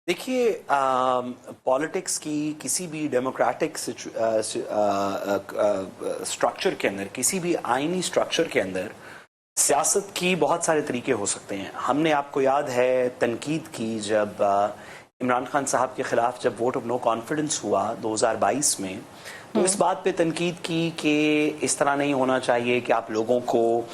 देखिए, पॉलिटिक्स की किसी भी डेमोक्रेटिक स्ट्रक्चर के अंदर, किसी भी आईनी स्ट्रक्चर के अंदर सियासत की बहुत सारे तरीके हो सकते हैं। हमने, आपको याद है, तनकीद की जब इमरान खान साहब के खिलाफ जब वोट ऑफ नो कॉन्फिडेंस हुआ 2022 में, तो इस बात पे तनकीद की कि इस तरह नहीं होना चाहिए कि आप लोगों को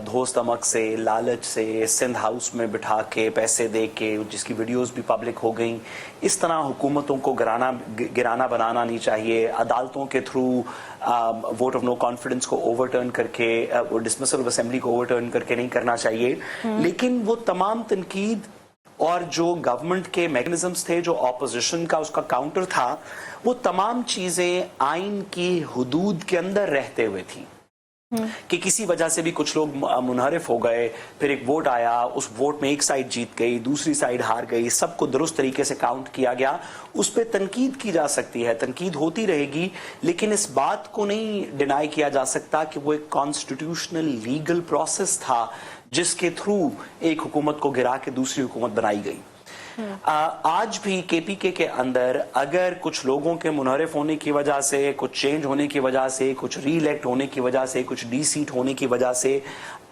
धोस दमक से, लालच से सिंध हाउस में बिठा के पैसे दे के, जिसकी वीडियोस भी पब्लिक हो गई, इस तरह हुकूमतों को गिराना बनाना नहीं चाहिए। अदालतों के through vote of no confidence को ओवरटर्न करके, डिसमिसल ऑफ असेंबली को ओवरटर्न करके नहीं करना चाहिए। लेकिन वो तमाम तनकीद और जो गवर्नमेंट के मैकेनिज्म्स थे, जो ऑपोजिशन का उसका काउंटर था, वो तमाम चीजें आइन की हुदूद के अंदर रहते हुए थी। कि किसी वजह से भी कुछ लोग मुनहरिफ हो गए, फिर एक वोट आया, उस वोट में एक साइड जीत गई, दूसरी साइड हार गई, सबको दुरुस्त तरीके से काउंट किया गया, उस पर तनकीद की जा सकती है, तनकीद होती रहेगी। लेकिन इस बात को नहीं डिनाई किया जा सकता कि वो एक कॉन्स्टिट्यूशनल लीगल प्रोसेस था जिसके थ्रू एक हुकूमत को गिरा के दूसरी हुकूमत बनाई गई। आज भी केपीके के अंदर अगर कुछ लोगों के मुनहरिफ होने की वजह से, कुछ चेंज होने की वजह से, कुछ री इलेक्ट होने की वजह से, कुछ डी सीट होने की वजह से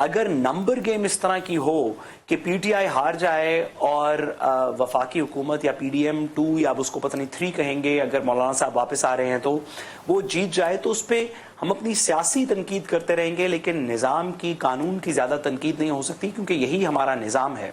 अगर नंबर गेम इस तरह की हो कि पीटीआई हार जाए और वफाकी हुकूमत या पीडीएम 2 या उसको पता नहीं 3 कहेंगे, अगर मौलाना साहब वापस आ रहे हैं तो वो जीत जाए, तो उस पर हम अपनी सियासी तनकीद करते रहेंगे, लेकिन निज़ाम की, कानून की ज्यादा तनकीद नहीं हो सकती, क्योंकि यही हमारा निज़ाम है।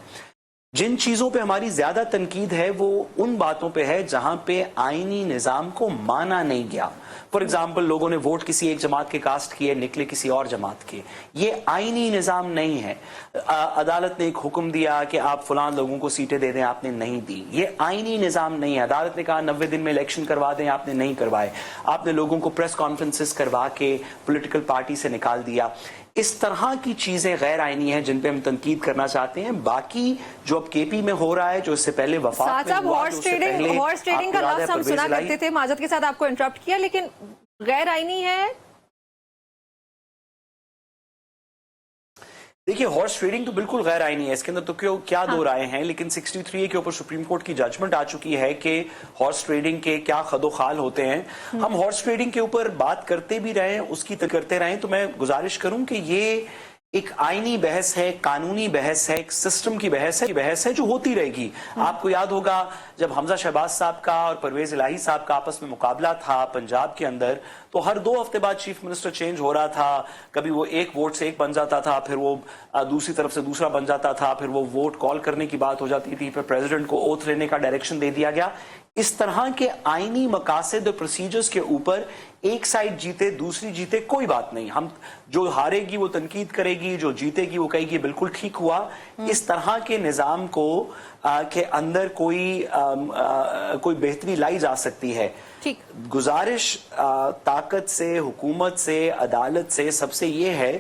जिन चीजों पे हमारी ज्यादा तनकीद है वो उन बातों पे है जहां पे आईनी निजाम को माना नहीं गया। फॉर एग्जाम्पल, लोगों ने वोट किसी एक जमात के कास्ट किए, निकले किसी और जमात के, ये आईनी निजाम नहीं है। अदालत ने एक हुक्म दिया कि आप फलां लोगों को सीटें दे दें, आपने नहीं दी, ये आईनी निजाम नहीं है। अदालत ने कहा 90 दिन में इलेक्शन करवा दें, आपने नहीं करवाए। आपने लोगों को प्रेस कॉन्फ्रेंसेस करवा के पॉलिटिकल पार्टी से निकाल दिया। इस तरह की चीजें गैर आईनी हैं जिन पे हम तनकीद करना चाहते हैं। बाकी जो अब केपी में हो रहा है, जो इससे पहले वफाक में हुआ, हॉर्स ट्रेडिंग का लफ्ज़ हम सुना करते थे। माजद के साथ आपको इंटरप्ट किया, लेकिन गैर आईनी है। देखिए, हॉर्स ट्रेडिंग तो बिल्कुल गैर आईनी है, इसके अंदर तो क्या दो राय हैं। लेकिन 63A के ऊपर सुप्रीम कोर्ट की जजमेंट आ चुकी है कि हॉर्स ट्रेडिंग के क्या खदोखाल होते हैं। हम हॉर्स ट्रेडिंग के ऊपर बात करते भी रहें, उसकी करते रहें, तो मैं गुजारिश करूं कि ये एक आईनी बहस है, कानूनी बहस है, एक सिस्टम की बहस है जो होती रहेगी। आपको याद होगा जब हमजा शहबाज साहब का और परवेज इलाही साहब का आपस में मुकाबला था पंजाब के अंदर, तो हर 2 हफ्ते बाद चीफ मिनिस्टर चेंज हो रहा था। कभी वो एक वोट से एक बन जाता था, फिर वो दूसरी तरफ से दूसरा बन जाता था, फिर वो वोट कॉल करने की बात हो जाती थी, फिर प्रेसिडेंट को ओथ लेने का डायरेक्शन दे दिया गया। इस तरह के आईनी मकासद और प्रोसीजर्स के ऊपर एक साइड जीते दूसरी जीते कोई बात नहीं। हम, जो हारेगी वो तनकीद करेगी, जो जीतेगी वो कहेगी बिल्कुल ठीक हुआ। इस तरह के निजाम को के अंदर कोई बेहतरी लाई जा सकती है। गुजारिश ताकत से, हुकूमत से, अदालत से, सबसे ये है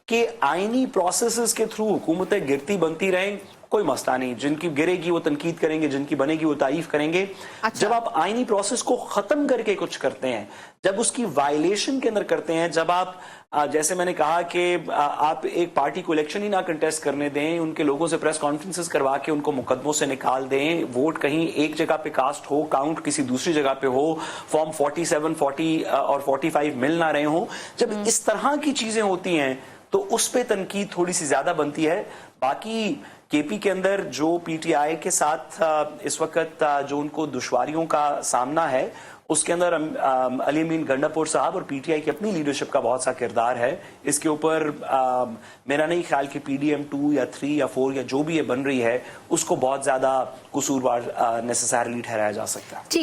कि आईनी प्रोसेसेस के थ्रू हुकूमतें गिरती बनती रहें, कोई मसला नहीं। जिनकी गिरेगी वो तनकीद करेंगे, जिनकी बनेगी वो तारीफ करेंगे। जब आप आईनी प्रोसेस को खत्म करके कुछ करते हैं, जब उसकी वायलेशन के अंदर करते हैं, जब आप जैसे मैंने कहा कि आप एक पार्टी को इलेक्शन ही ना कंटेस्ट करने दें, उनके लोगों से प्रेस कॉन्फ्रेंसेस करवा के उनको मुकदमों से निकाल दें, वोट कहीं एक जगह पे कास्ट हो, काउंट किसी दूसरी जगह पे हो, फॉर्म 47, 40 और 45 मिल ना रहे हो, जब इस तरह की चीजें होती हैं तो उस पे तनकीद थोड़ी सी ज्यादा बनती है। बाकी केपी के अंदर जो पीटीआई के साथ इस वक्त जो उनको दुश्वारियों का सामना है, उसके अंदर अली अमीन गंडापुर साहब और पीटीआई की अपनी लीडरशिप का बहुत सा किरदार है। इसके ऊपर मेरा नहीं ख्याल कि पीडीएम 2 या 3 या 4 या जो भी ये बन रही है उसको बहुत ज्यादा कसूरवार नेसेसरली ठहराया जा सकता है।